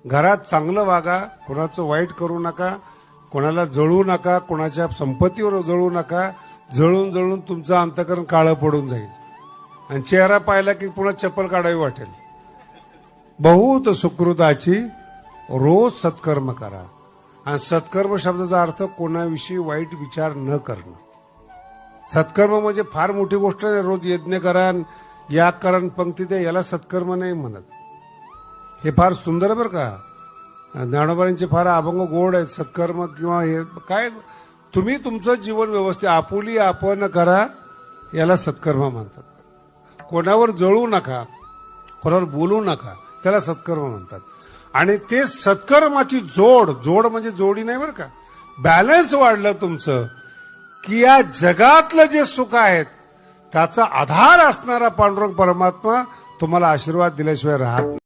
घरात चांगलं वागा, कोणाचं वाईट करू नका, कोणाला जळू नका, कोणाच्या संपत्तीवर जळू नका. जळून जळून तुमचं अंतकरण काळं पडून जाईल आणि चेहरा पाहिला की पुन्हा चप्पल काढावी वाटेल. बहुत सुकृताची रोज सत्कर्म करा. आणि सत्कर्म शब्दाचा अर्थ कोणाविषयी वाईट विचार न करणं. सत्कर्म म्हणजे फार मोठी गोष्ट नाही. रोज यज्ञ करा, याग करा, पंक्ती द्या, याला सत्कर्म नाही म्हणत. हे फार सुंदर बरं का. ज्ञानोबांचे फार अभंग गोड आहेत. सत्कर्म किंवा हे काय, तुम्ही तुमचं जीवन व्यवस्थित आपुली आपण करा, याला सत्कर्म म्हणतात. कोणावर जळू नका, कोणावर बोलू नका, त्याला सत्कर्म म्हणतात. आणि ते सत्कर्माची जोड म्हणजे जोडी नाही बरं का, बॅलन्स वाढलं तुमचं की या जगातलं जे सुख आहेत त्याचा आधार असणारा पांडुरंग परमात्मा तुम्हाला आशीर्वाद दिल्याशिवाय राहत नाही.